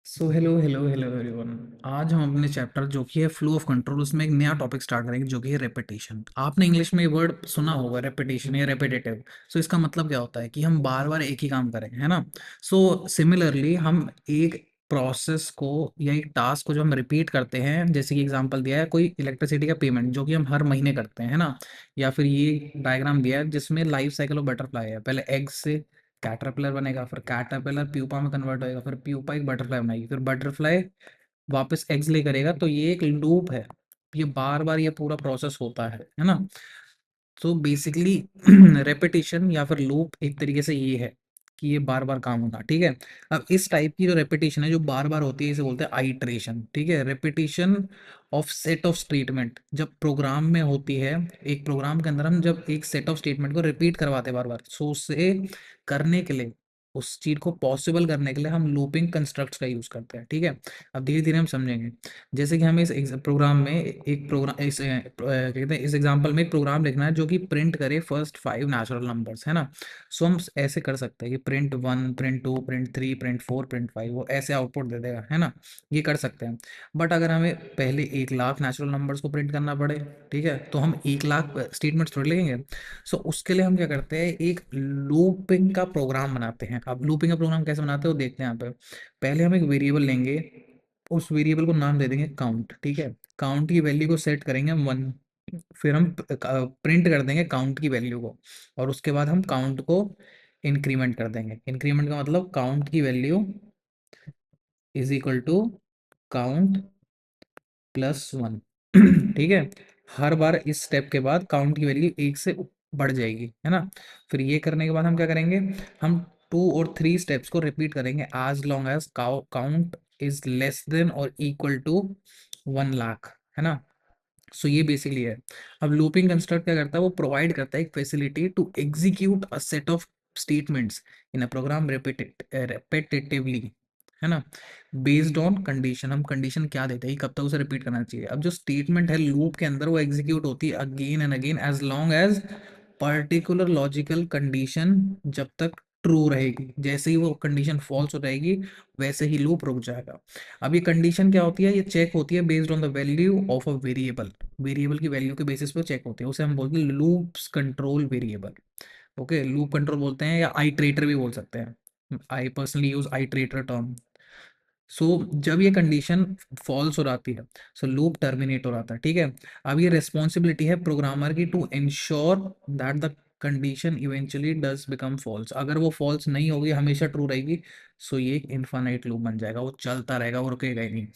So hello hello hello everyone. आज हम अपने चैप्टर जो कि है फ्लो ऑफ कंट्रोल उसमें एक नया टॉपिक स्टार्ट करेंगे जो कि है रेपिटेशन। आपने इंग्लिश में ये वर्ड सुना होगा रेपिटेशन या रेपिटेटिव। सो इसका मतलब क्या होता है कि हम बार बार एक ही काम करें, है ना। सो सिमिलरली हम एक प्रोसेस को या एक टास्क को जो हम रिपीट करते हैं, जैसे कि एग्जांपल दिया है कोई इलेक्ट्रिसिटी का पेमेंट जो कि हम हर महीने करते हैं, है ना। या फिर ये डायग्राम दिया है जिसमें लाइफ साइकिल ऑफ बटरफ्लाई है, पहले एग से कैटरपिलर बनेगा, फिर कैटरपिलर प्यूपा में कन्वर्ट होएगा, फिर प्यूपा एक बटरफ्लाई बनाएगी, फिर बटरफ्लाई वापस एग्स ले करेगा। तो ये एक लूप है, ये बार बार ये पूरा प्रोसेस होता है ना। तो बेसिकली रेपिटेशन या फिर लूप एक तरीके से ये है कि ये बार बार काम होना, ठीक है। अब इस टाइप की जो रेपिटेशन है जो बार बार होती है इसे बोलते हैं आइट्रेशन, ठीक है। Repetition of set of statement जब प्रोग्राम में होती है, एक प्रोग्राम के अंदर हम जब एक सेट ऑफ स्टेटमेंट को रिपीट करवाते हैं बार बार, सो उससे करने के लिए, उस चीज को पॉसिबल करने के लिए हम लूपिंग कंस्ट्रक्ट्स का यूज करते हैं, ठीक है। अब धीरे धीरे हम समझेंगे। जैसे कि हमें इस प्रोग्राम में एक प्रोग्राम कहते हैं इस एग्जांपल में एक प्रोग्राम लिखना है जो कि प्रिंट करे फर्स्ट 5 नेचुरल नंबर्स, है ना। सो हम ऐसे कर सकते हैं कि print 1, print 2, print 3, print 4, print 5, वो ऐसे आउटपुट दे देगा, है ना। ये कर सकते हैं। बट अगर हमें पहले 1 लाख नेचुरल नंबर्स को प्रिंट करना पड़े, ठीक है, तो हम 1 लाख स्टेटमेंट्स थोड़ी लिखेंगे। सो उसके लिए हम क्या करते हैं, एक लूपिंग का प्रोग्राम बनाते हैं। अब लूपिंग का प्रोग्राम कैसे बनाते हैं वो देखते हैं यहाँ पे। पहले हम एक वेरिएबल लेंगे, उस वेरिएबल को नाम दे देंगे काउंट, ठीक है। काउंट की वैल्यू को सेट करेंगे हम 1। फिर हम प्रिंट कर देंगे काउंट की वैल्यू को, और उसके बाद हम काउंट को इंक्रीमेंट कर देंगे। इंक्रीमेंट का मतलब काउंट की value is equal to count plus 1। ठीक है। हर बार इस स्टेप के बाद काउंट की वैल्यू 1 से बढ़ जाएगी, है ना। फिर ये करने के बाद हम क्या करेंगे, हम 2 और 3 स्टेप्स को रिपीट करेंगे as long as count is less than और इक्वल टू 1 लाख, है ना। सो ये बेसिकली है। अब लूपिंग कंस्ट्रक्ट क्या करता है, वो प्रोवाइड करता है एक facility to execute a set of statements in a program repetitively, है ना। बेस्ड ऑन कंडीशन, हम कंडीशन क्या देते हैं, कब तक उसे रिपीट करना चाहिए। अब जो स्टेटमेंट है लूप के अंदर वो एग्जीक्यूट होती है again and again as long as particular logical condition जब तक ट्रू रहेगी। जैसे ही वो कंडीशन फॉल्स हो जाएगी वैसे ही लूप रुक जाएगा। अब ये कंडीशन क्या होती है, ये चेक होती है based on the value of a variable. Variable की वैल्यू के बेसिस पे चेक होती है, उसे हम बोलते हैं loops control variable. Okay, loop control बोलते हैं या आइट्रेटर भी बोल सकते हैं। I personally use iterator term. So जब ये कंडीशन फॉल्स हो जाती है, सो लूप टर्मिनेट हो जाता है, ठीक है। अब ये रिस्पॉन्सिबिलिटी है प्रोग्रामर की to ensure that the condition eventually does become false. अगर वो फॉल्स नहीं होगी, हमेशा ट्रू रहेगी, सो ये एक इन्फानाइट लूप बन जाएगा, वो चलता रहेगा, वो रुकेगा ही नहीं।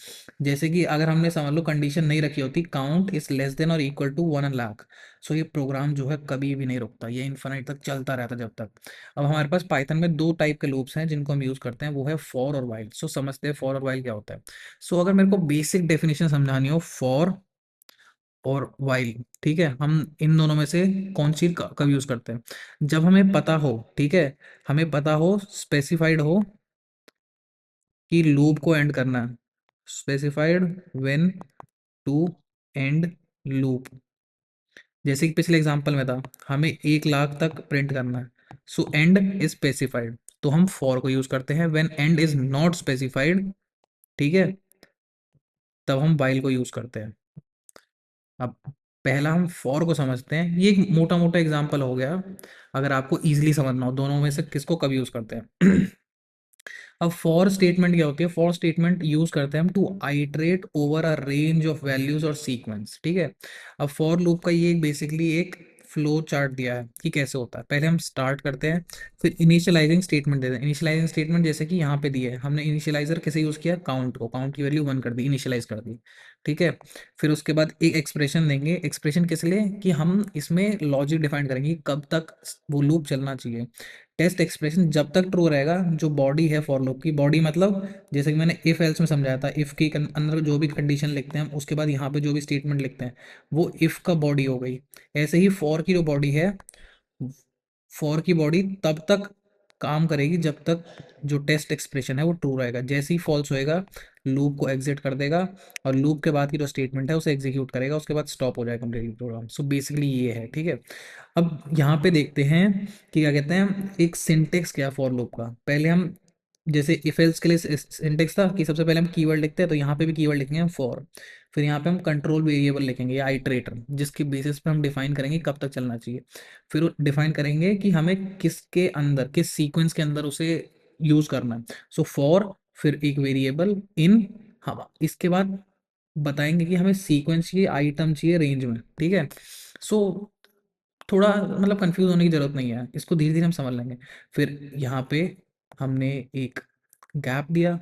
जैसे कि अगर हमने समझ लो कंडीशन नहीं रखी होती काउंट इज लेस देन और इक्वल टू 1 लाख, सो ये प्रोग्राम जो है कभी भी नहीं रुकता, ये इन्फानाइट तक चलता रहता जब तक। अब हमारे पास पाइथन में 2 टाइप के लूप्स हैं जिनको हम यूज करते हैं, वो है फॉर और वाइल। सो समझते हैं फॉर और वाइल क्या होता है। सो अगर मेरे को बेसिक डेफिनेशन समझानी हो फॉर और वाइल, ठीक है, हम इन दोनों में से कौन सी कब यूज करते हैं, जब हमें पता हो, ठीक है, हमें पता हो, स्पेसिफाइड हो कि लूप को एंड करना है। Specified when to end loop. जैसे कि पिछले एग्जांपल में था, हमें 1 लाख तक प्रिंट करना है, सो एंड इज स्पेसिफाइड, तो हम फॉर को यूज करते हैं। When and is not specified, ठीक है, तब हम वाइल को यूज करते हैं। अब पहला हम फॉर को समझते हैं, ये एक मोटा मोटा एग्जांपल हो गया। अगर आपको इजीली समझना हो दोनों में से किसको कब यूज करते हैं। अब फॉर स्टेटमेंट क्या होती है, फॉर स्टेटमेंट यूज करते हैं हम to iterate over a range of values और सीक्वेंस, ठीक है। अब फॉर लूप का ये बेसिकली एक फ्लो चार्ट दिया है कि कैसे होता है। पहले हम स्टार्ट करते हैं, फिर इनिशियलाइजिंग स्टेटमेंट देते हैं। इनिशियलाइजिंग स्टेटमेंट जैसे कि यहाँ पे दिए है, हमने इनिशियलाइजर कैसे यूज किया, काउंट को, काउंट की वैल्यू 1 कर दी, इनिशियलाइज कर दी, ठीक है। फिर उसके बाद एक एक्सप्रेशन देंगे, एक्सप्रेशन किस लिए, कि हम इसमें लॉजिक डिफाइन करेंगे कि कब तक वो लूप चलना चाहिए। टेस्ट एक्सप्रेशन जब तक ट्रू रहेगा, जो बॉडी है फॉर लूप की, बॉडी मतलब जैसे कि मैंने इफ एल्स में समझाया था, इफ के अंदर जो भी कंडीशन लिखते हैं हम, उसके बाद यहाँ पे जो भी स्टेटमेंट लिखते हैं वो इफ का बॉडी हो गई। ऐसे ही फॉर की जो बॉडी है, फॉर की बॉडी तब तक काम करेगी जब तक जो टेस्ट एक्सप्रेशन है वो ट्रू रहेगा। जैसे ही फॉल्स होएगा लूप को एग्जिट कर देगा, और लूप के बाद की जो स्टेटमेंट है उसे एग्जीक्यूट करेगा, उसके बाद स्टॉप हो जाएगा कंप्लीटली प्रोग्राम। सो बेसिकली ये है, ठीक है। अब यहाँ पे देखते हैं कि क्या कहते हैं, एक सिंटेक्स क्या फॉर लूप का। पहले हम जैसे इफ एल्स के लिए सिंटेक्स था कि सबसे पहले हम कीवर्ड लिखते हैं, तो यहाँ पे भी कीवर्ड लिखेंगे हम फॉर। फिर यहाँ पे हम कंट्रोल वेरिएबल लिखेंगे या आइटरेटर, जिसकी बेसिस पे हम डिफाइन करेंगे कब तक चलना चाहिए। फिर डिफाइन करेंगे कि हमें किसके अंदर, किस सीक्वेंस के अंदर उसे यूज करना है। सो फॉर, फिर एक वेरिएबल इन, हम इसके बाद बताएंगे कि हमें सीक्वेंस चाहिए, आइटम चाहिए रेंज में, ठीक है। सो थोड़ा मतलब कंफ्यूज होने की जरूरत नहीं है, इसको धीरे धीरे हम समझ लेंगे। फिर यहाँ पे हमने एक गैप दिया,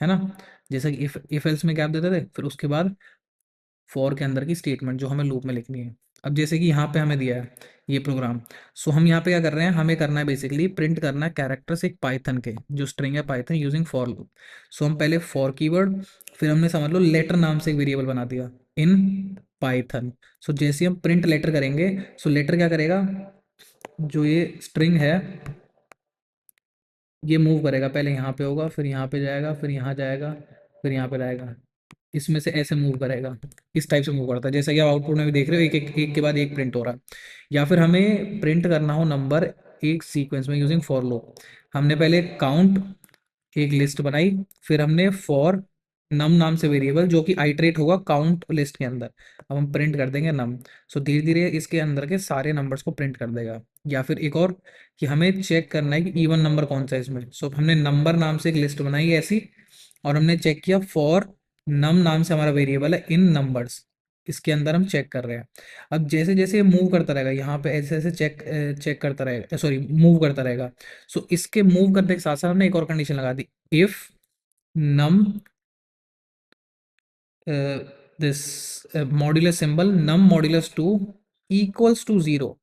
है ना, जैसा कि इफ एल्स में गैप देते थे। फिर उसके बाद फॉर के अंदर की स्टेटमेंट जो हमें लूप में लिखनी है। अब जैसे कि यहाँ पे हमें दिया है ये प्रोग्राम, सो हम यहाँ पे क्या कर रहे हैं, हमें करना है बेसिकली प्रिंट करना है कैरेक्टर्स एक पाइथन के, जो स्ट्रिंग है पाइथन यूजिंग फॉर लूप। सो हम पहले फॉर कीवर्ड, फिर हमने समझ लो लेटर नाम से एक वेरिएबल बना दिया इन पाइथन। सो जैसे हम प्रिंट लेटर करेंगे, सो लेटर क्या करेगा, जो ये स्ट्रिंग है ये मूव करेगा, पहले यहाँ पे होगा, फिर यहाँ पे जाएगा, फिर यहाँ जाएगा, फिर यहाँ पे जाएगा, इसमें से ऐसे मूव करेगा। इस टाइप से मूव करता है, जैसा कि आप आउटपुट में भी देख रहे हो, एक के बाद एक प्रिंट हो रहा है। या फिर हमें प्रिंट करना हो नंबर एक सीक्वेंस में यूजिंग फॉर लूप, हमने पहले काउंट एक लिस्ट बनाई, फिर हमने फॉर नम नाम से वेरिएबल जो कि आइटरेट होगा काउंट लिस्ट के अंदर, अब हम प्रिंट कर देंगे नम। सो धीरे धीरे इसके अंदर के सारे नंबर्स को प्रिंट कर देगा। या फिर एक और, कि हमें चेक करना है कि इवन नंबर कौन सा है इसमें। सो हमने नंबर नाम से एक लिस्ट बनाई है ऐसी, और हमने चेक किया फॉर नम नाम से हमारा वेरिएबल है इन नंबर्स, इसके अंदर हम चेक कर रहे हैं। अब जैसे जैसे ये मूव करता रहेगा यहाँ पे, ऐसे ऐसे चेक करता रहेगा, सॉरी मूव करता रहेगा। सो इसके मूव करने के साथ साथ हमने एक और कंडीशन लगा दी, if num this modulus symbol num modulus two equals to zero.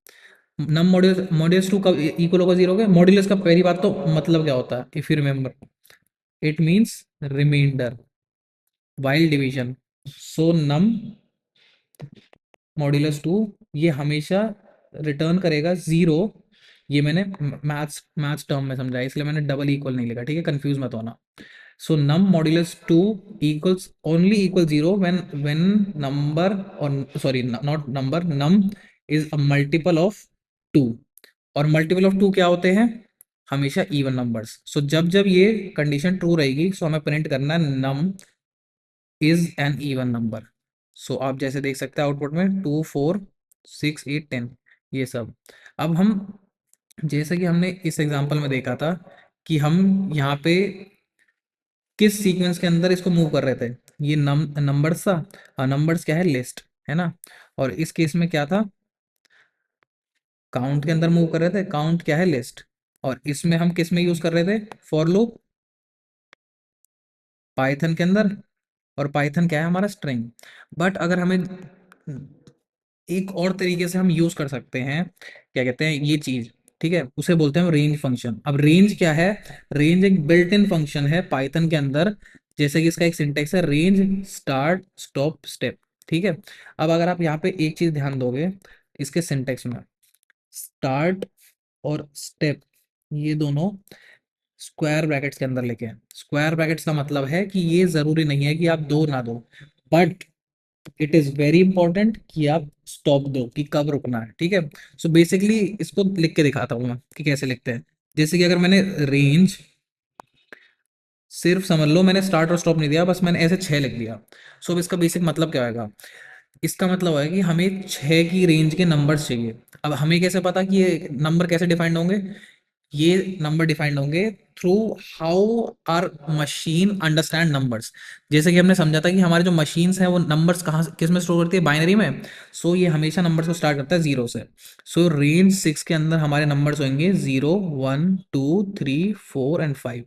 Num modulus modulus two कब इक्वल होगा जीरो के, मॉड्यूलस का पहली बात तो मतलब क्या होता है, if you remember, it means remainder while division. So num modulus two ये हमेशा रिटर्न करेगा जीरो। ये मैंने मैथ्स मैथ्स टर्म में समझा है, इसलिए मैंने डबल इक्वल नहीं लिखा, ठीक है, कंफ्यूज मत होना। So num modulus 2 equals only equal 0 when number, or sorry, not number, num is a multiple of 2। और मल्टीपल ऑफ 2 क्या होते हैं, हमेशा इवन नंबर्स। सो जब जब ये कंडीशन ट्रू रहेगी, सो हमें प्रिंट करना है num is an even number. So आप जैसे देख सकते हैं आउटपुट में 2 4 6 8 10 ये सब। अब हम, जैसे कि हमने इस एग्जांपल में देखा था कि हम यहाँ पे किस सीक्वेंस के अंदर इसको मूव कर रहे थे, ये नंबर्स था। हाँ, नंबर्स क्या है, लिस्ट है ना। और इस केस में क्या था, काउंट के अंदर मूव कर रहे थे, काउंट क्या है, लिस्ट। और इसमें हम किस में यूज कर रहे थे, फॉर लूप, पाइथन के अंदर। और पाइथन क्या है, हमारा स्ट्रिंग। बट अगर हमें एक और तरीके से हम यूज कर सकते हैं, क्या कहते हैं ये चीज, ठीक है, उसे बोलते हैं रेंज फंक्शन। अब रेंज क्या है, रेंज एक बिल्ट इन फंक्शन है पाइथन के अंदर, जैसे कि इसका एक सिंटेक्स है रेंज स्टार्ट स्टॉप स्टेप, ठीक है। अब अगर आप यहाँ पे एक चीज ध्यान दोगे इसके सिंटेक्स में, स्टार्ट और स्टेप ये दोनों स्क्वायर ब्रैकेट्स के अंदर लेके हैं। स्क्वायर ब्रैकेट्स का मतलब है कि ये जरूरी नहीं है कि आप दो ना दो, but it is very important कि आप स्टॉप दो, कि कब रुकना है, ठीक है। सो बेसिकली इसको लिख के दिखाता हूँ मैं कि कैसे लिखते हैं। जैसे कि अगर मैंने रेंज, सिर्फ समझ लो मैंने स्टार्ट और स्टॉप नहीं दिया, बस मैंने ऐसे 6 लिख दिया। सो अब इसका बेसिक मतलब क्या होगा, इसका मतलब है कि हमें 6 की रेंज के नंबर्स चाहिए। अब हमें कैसे पता कि ये नंबर कैसे डिफाइंड होंगे, ये नंबर डिफाइंड होंगे through how are machine understand numbers. जैसे कि हमने समझा था कि हमारे जो मशीन्स हैं वो नंबर्स कहाँ किस में स्टोर करती है, बाइनरी में। सो ये हमेशा नंबर्स को स्टार्ट करता है जीरो से। सो रेंज 6 के अंदर हमारे नंबर्स होंगे 0 1 2 3 4 एंड 5।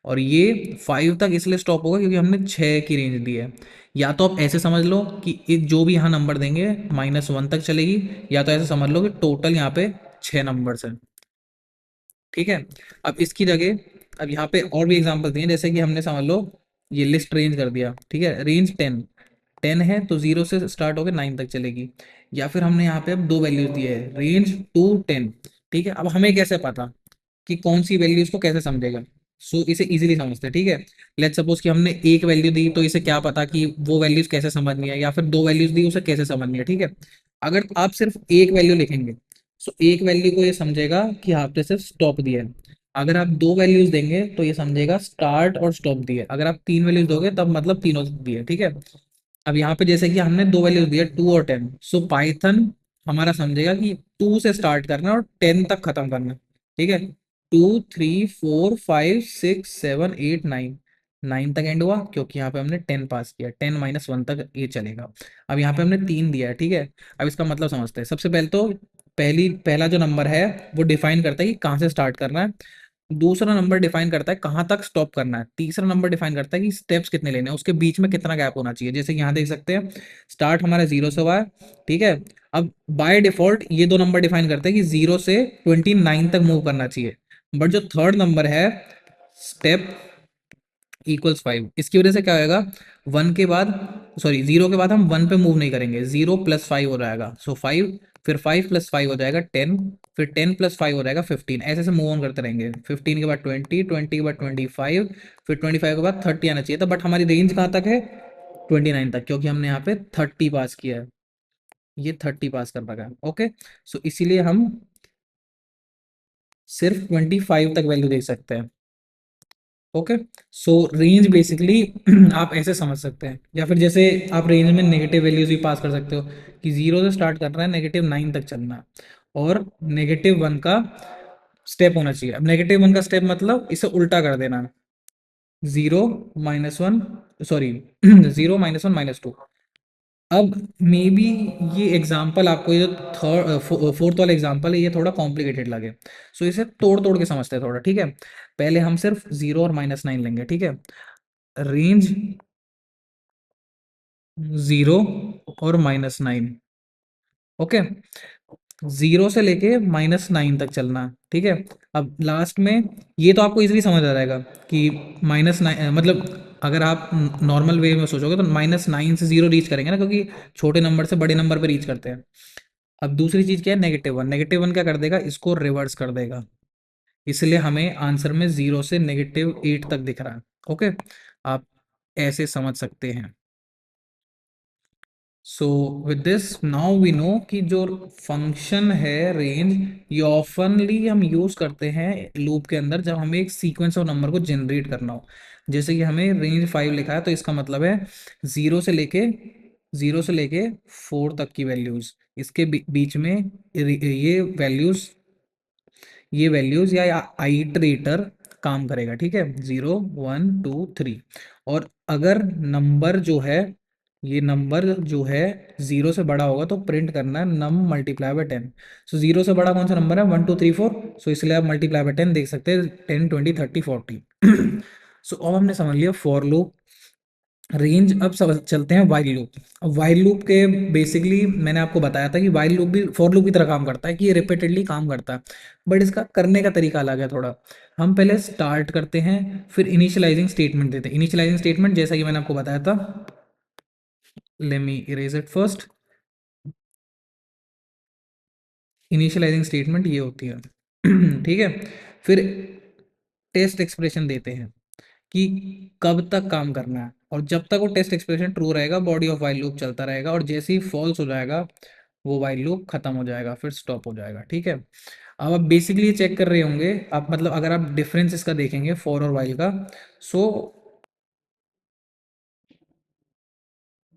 और ये 5 तक इसलिए स्टॉप होगा क्योंकि हमने 6 की रेंज दी है। या तो आप ऐसे समझ लो कि जो भी यहाँ नंबर देंगे -1 तक चलेगी, या तो ऐसे समझ लो कि टोटल यहाँ पे 6 नंबर्स हैं, ठीक है। अब इसकी जगह, अब यहाँ पे और भी एग्जांपल दिए, जैसे कि हमने समझ लो ये लिस्ट रेंज कर दिया, ठीक है, रेंज 10 10 है तो 0 से स्टार्ट होकर 9 तक चलेगी। या फिर हमने यहाँ पे अब दो वैल्यूज दिए है, रेंज टू 10, ठीक है। अब हमें कैसे पता कि कौन सी वैल्यूज को कैसे समझेगा, सो इसे इजीली समझते हैं, ठीक है। लेट्स सपोज कि हमने एक वैल्यू दी, तो इसे क्या पता कि वो वैल्यूज कैसे समझनी है, या फिर दो वैल्यूज दी उसे कैसे समझनी है, ठीक है। अगर आप सिर्फ एक वैल्यू लिखेंगे, सो एक वैल्यू को ये समझेगा कि आपने सिर्फ स्टॉप दिया है। अगर आप दो वैल्यूज देंगे तो ये समझेगा स्टार्ट और स्टॉप दिए, अगर आप तीन वैल्यूज दोगे तब मतलब तीनों दिए, ठीक है। अब यहाँ पे जैसे कि हमने दो वैल्यूज दिए 2 और 10, सो पाइथन हमारा समझेगा कि 2 से स्टार्ट करना है और 10 तक खत्म करना है, ठीक है। 2 3 4 5 6 7 8 9, 9 तक एंड हुआ क्योंकि यहाँ पे हमने 10 पास किया, 10 - 1 तक ये चलेगा। अब यहाँ पे हमने 3 दिया है, ठीक है। अब इसका मतलब समझते हैं। सबसे पहले तो पहला जो नंबर है वो डिफाइन करता है कि कहाँ से स्टार्ट करना है। दूसरा नंबर डिफाइन करता है कहाँ तक स्टॉप करना है। तीसरा नंबर डिफाइन करता है कि स्टेप्स कितने लेने हैं, उसके बीच में कितना गैप होना चाहिए। जैसे कि यहाँ देख सकते हैं स्टार्ट हमारा 0 से हुआ है, ठीक है। अब बाय डिफॉल्ट ये दो नंबर डिफाइन करते हैं कि 0 से 29 तक मूव करना चाहिए। बट जो थर्ड नंबर है स्टेप इक्वल्स 5, इसकी वजह से क्या होएगा, 0 के बाद हम 1 पे मूव नहीं करेंगे, 0 + 5 हो जाएगा, सो 5, फिर 5 + 5 हो जाएगा 10, फिर 10 + 5 हो जाएगा 15, ऐसे ऐसे मूव ऑन करते रहेंगे। 15 के बाद 20, 20 के बाद 25, फिर 25 के बाद 30 आना चाहिए था, बट हमारी रेंज कहाँ तक है, 29 तक, क्योंकि हमने यहाँ पे 30 पास किया है, ये 30 पास कर रखा है, ओके। सो इसीलिए हम सिर्फ 25 तक वैल्यू देख सकते हैं, ओके। सो रेंज बेसिकली आप ऐसे समझ सकते हैं, या फिर जैसे आप रेंज में नेगेटिव वैल्यूज भी पास कर सकते हो कि 0 से स्टार्ट करना है, -9 तक चलना है, और -1 का स्टेप होना चाहिए। अब -1 का स्टेप मतलब इसे उल्टा कर देना, 0 - 1, सॉरी 0 - 1 - 2। अब मे बी ये एग्जाम्पल आपको, ये जो फोर्थ वाला एग्जाम्पल है, ये थोड़ा कॉम्प्लिकेटेड लगे, सो इसे तोड़ तोड़ के समझते हैं थोड़ा, ठीक है। पहले हम सिर्फ 0 और -9 लेंगे, ठीक है। रेंज 0 और -9, ओके। 0 से लेके -9 तक चलना, ठीक है। अब लास्ट में ये तो आपको इजीली समझ आ जाएगा कि -9 मतलब, अगर आप नॉर्मल वे में सोचोगे तो -9 से 0 रीच करेंगे ना, क्योंकि छोटे नंबर से बड़े नंबर पे रीच करते हैं। अब दूसरी चीज क्या है, -1, -1 क्या कर देगा, इसको रिवर्स कर देगा, इसलिए हमें आंसर में 0 से -8 तक दिख रहा है, ओके। आप ऐसे समझ सकते हैं। So with this now we know कि जो फंक्शन है रेंज, ये ऑफनली हम यूज करते हैं लूप के अंदर जब हमें एक सीक्वेंस ऑफ नंबर को जनरेट करना हो। जैसे कि हमें रेंज 5 लिखा है, तो इसका मतलब है जीरो से लेके 4 तक की वैल्यूज, इसके बीच में ये वैल्यूज या आइटरेटर काम करेगा, ठीक है, 0 1 2 3। और अगर नंबर जो है, ये नंबर जो है 0 से बड़ा होगा तो प्रिंट करना है num × 10। सो 0 से बड़ा कौन सा नंबर है, 1 2 3 4, सो इसलिए आप ×10 देख सकते हैं, 10 20 30 40। सो अब हमने समझ लिया फॉर लूप, रेंज। अब सब चलते हैं वाइल लूप। अब वाइल लूप के बेसिकली मैंने आपको बताया था कि वाइल लूप भी फॉर लूप की तरह काम करता है, कि ये रिपीटेडली काम करता है, बट इसका करने का तरीका अलग है थोड़ा। हम पहले स्टार्ट करते हैं, फिर इनिशियलाइजिंग स्टेटमेंट देते हैं। इनिशियलाइजिंग स्टेटमेंट जैसा कि मैंने आपको बताया था, let me erase it first. Initialising statement ये होती है ठीक है। फिर टेस्ट एक्सप्रेशन देते हैं कि कब तक काम करना है, और जब तक वो टेस्ट एक्सप्रेशन ट्रू रहेगा बॉडी ऑफ वाइल लूप चलता रहेगा, और जैसे ही फॉल्स हो जाएगा वो वाइल लूप खत्म हो जाएगा, फिर स्टॉप हो जाएगा, ठीक है। अब आप बेसिकली ये चेक कर रहे होंगे आप, मतलब अगर आप डिफरेंस इसका देखेंगे फॉर और वाइल का, सो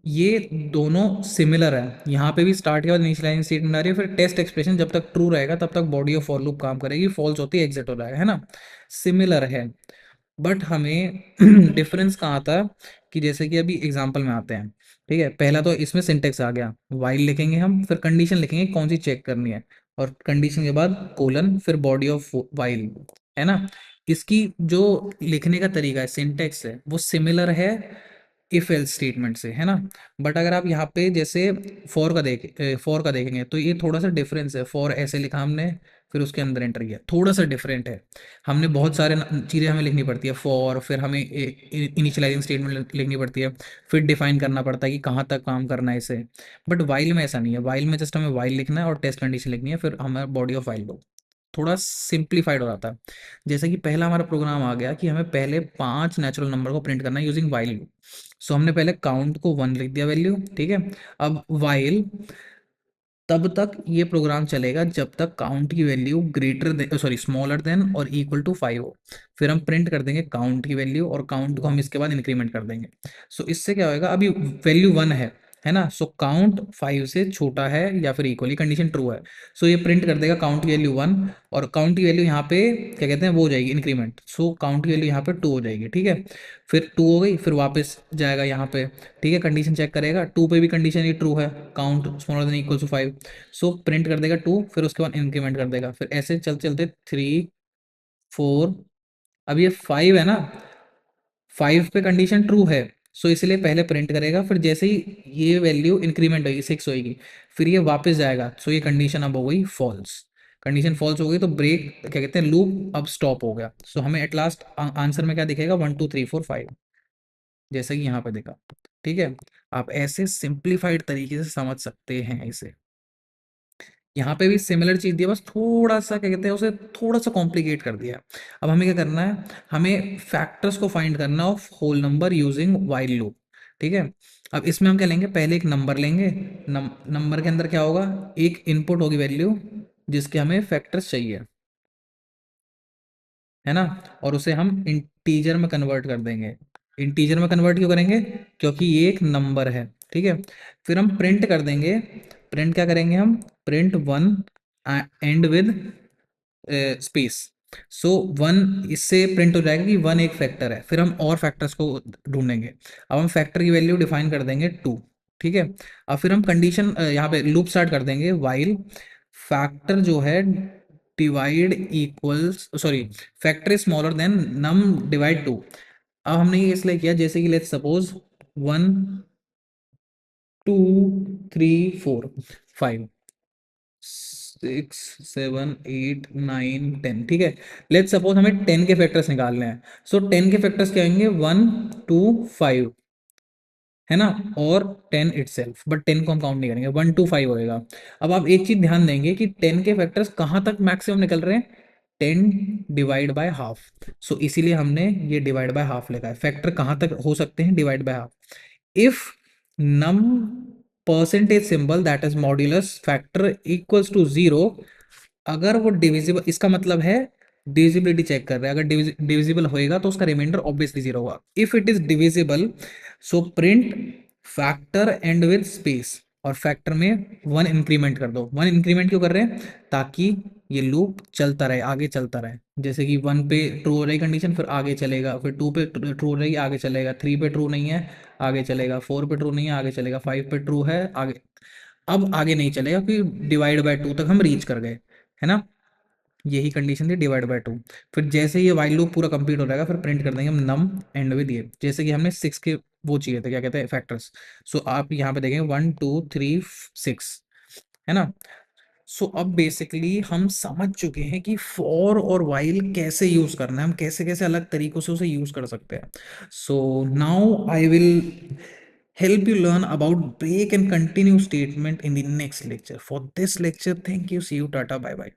ये दोनों सिमिलर है। यहाँ पे भी स्टार्ट के बाद इनिशियलाइजिंग स्टेटमेंट आ रही है, फिर टेस्ट एक्सप्रेशन जब तक ट्रू रहेगा तब तक बॉडी ऑफ फॉर लूप काम करेगी, फॉल्स होती है एग्जिट हो जाएगा, है ना। सिमिलर है, बट हमें डिफरेंस कहाँ आता है, कि जैसे कि अभी एग्जांपल में आते हैं, ठीक है। पहला तो इसमें सिंटेक्स आ गया, वाइल लिखेंगे हम, फिर कंडीशन लिखेंगे कौन सी चेक करनी है, और कंडीशन के बाद कोलन, फिर बॉडी ऑफ वाइल, है ना। इसकी जो लिखने का तरीका है, सिंटेक्स है, वो सिमिलर है इफ एल्स स्टेटमेंट से, है ना। बट अगर आप यहाँ पे जैसे फॉर का देखेंगे तो ये थोड़ा सा डिफरेंस है। फॉर ऐसे लिखा हमने, फिर उसके अंदर एंटर किया, थोड़ा सा डिफरेंट है। हमने बहुत सारे चीज़ें हमें लिखनी पड़ती है फॉर, फिर हमें इनिशियलाइजिंग स्टेटमेंट लिखनी पड़ती है, फिर डिफाइन करना पड़ता है कि कहाँ तक काम करना है इसे। बट वाइल में ऐसा नहीं है, वाइल में जस्ट हमें वाइल लिखना है और टेस्ट कंडीशन लिखनी है, फिर हमारा बॉडी ऑफ वाइल लो थोड़ा सिंप्लीफाइड हो जाता है। जैसे कि पहला हमारा प्रोग्राम आ गया कि हमें पहले 5 नेचुरल नंबर को प्रिंट करना है यूजिंग वाइल। सो हमने पहले काउंट को 1 लिख दिया वैल्यू, ठीक है। अब वाइल तब तक ये प्रोग्राम चलेगा जब तक काउंट की value greater sorry smaller than और इक्वल टू 5 हो। फिर हम प्रिंट कर देंगे काउंट की वैल्यू, और काउंट को हम इसके बाद इंक्रीमेंट कर देंगे। सो इससे क्या होएगा, अभी वैल्यू 1 है ना। सो काउंट 5 से छोटा है या फिर इक्वली, कंडीशन ट्रू है। सो ये प्रिंट कर देगा काउंट की वैल्यू 1, और काउंट की वैल्यू यहाँ पे क्या कहते हैं वो हो जाएगी इंक्रीमेंट। सो काउंट की वैल्यू यहाँ पे 2 हो जाएगी, ठीक है। फिर 2 हो गई, फिर वापस जाएगा यहाँ पे, ठीक है, कंडीशन चेक करेगा। 2 पे भी कंडीशन ये ट्रू है, count smaller than equal to 5। So print कर देगा 2, फिर उसके बाद इंक्रीमेंट कर देगा। फिर ऐसे चलते चलते 3, 4, अब ये 5 है ना, 5 पे कंडीशन ट्रू है। सो इसलिए पहले प्रिंट करेगा, फिर जैसे ही ये वैल्यू इंक्रीमेंट होगी 6 होगी, फिर ये वापस जाएगा। सो ये कंडीशन अब हो गई फॉल्स। कंडीशन फॉल्स हो गई तो ब्रेक क्या कहते हैं, लूप अब स्टॉप हो गया। सो हमें एट लास्ट आंसर में क्या दिखेगा, 1 2 3 4 5, जैसा कि यहाँ पे देखा। ठीक है, आप ऐसे सिंप्लीफाइड तरीके से समझ सकते हैं इसे। यहाँ पे भी सिमिलर चीज़ दी है, बस थोड़ा सा क्या कहते हैं उसे थोड़ा सा कॉम्प्लिकेट कर दिया है। अब हमें क्या करना है, हमें फैक्टर्स को फाइंड करना of whole number using while loop. ठीक है, अब इसमें हम क्या लेंगे, पहले एक नंबर लेंगे। नंबर के अंदर क्या होगा, एक इनपुट होगी वैल्यू जिसके हमें फैक्टर्स चाहिए, है ना। और उसे हम इंटीजर में कन्वर्ट कर देंगे। इंटीजर में कन्वर्ट क्यों करेंगे, क्योंकि ये एक नंबर है, ठीक है। फिर हम प्रिंट कर देंगे। प्रिंट क्या करेंगे हम, प्रिंट 1 एंड विद स्पेस। सो 1 इससे प्रिंट हो जाएगा कि 1 एक फैक्टर है। फिर हम और फैक्टर्स को ढूंढेंगे। अब हम फैक्टर की वैल्यू डिफाइन कर देंगे 2, ठीक है। अब फिर हम कंडीशन यहाँ पे लूप स्टार्ट कर देंगे, वाइल फैक्टर जो है divide equals sorry factor is smaller than num divide 2। अब हमने ये इसलिए किया, जैसे कि लेट्स सपोज 1 2 3 4 5 6 7 8 9 10, ठीक है। लेट्स सपोज हमें 10 के फैक्टर्स निकालने हैं। सो 10 के फैक्टर्स क्या होंगे, 1 2 5, है ना, और 10 इटसेल्फ, बट 10 को हम काउंट नहीं करेंगे, 1 2 5 होएगा। अब आप एक चीज ध्यान देंगे कि 10 के फैक्टर्स कहाँ तक मैक्सिमम निकल रहे हैं, 10 डिवाइड बाय हाफ। सो इसीलिए हमने ये डिवाइड बाय हाफ लिखा है। फैक्टर कहाँ तक हो सकते हैं, divide by half. If num percentage symbol that is modulus factor equals to 0, अगर वो डिविजिबल, इसका मतलब है डिविजिबिलिटी चेक कर रहे हैं, अगर डिविजिबल होएगा तो उसका रिमाइंडर ऑब्वियसली 0 होगा। If it is divisible, so print factor and with space, और फैक्टर में 1 इंक्रीमेंट कर दो। 1 इंक्रीमेंट क्यों कर रहे हैं, ताकि ये लूप चलता रहे, आगे चलता रहे। जैसे कि 1 पे ट्रू हो रही कंडीशन, फिर आगे चलेगा, फिर 2 पे ट्रू हो रही, आगे चलेगा, 3 पे ट्रू नहीं है, आगे चलेगा, 4 पे ट्रू नहीं है, आगे चलेगा, 5 पे ट्रू है, आगे। अब आगे नहीं चलेगा क्योंकि डिवाइड बाय 2 तक हम रीच कर गए, है ना। यही कंडीशन थी, डिवाइड बाय 2। फिर जैसे ये वाइल लूप पूरा कंप्लीट हो जाएगा, फिर प्रिंट कर देंगे हम नम एंड विद ये, जैसे कि हमने 6 के वो चाहिए थे, क्या कहते हैं फैक्टर्स। सो आप यहाँ पे देखेंगे 1 2 3 6, है ना। सो अब बेसिकली हम समझ चुके हैं कि फॉर और वाइल कैसे यूज करना है, हम कैसे कैसे अलग तरीकों से उसे यूज कर सकते हैं। So now I will help you learn about break and continue statement in the next lecture. For this lecture, thank you, see you, tata, bye bye.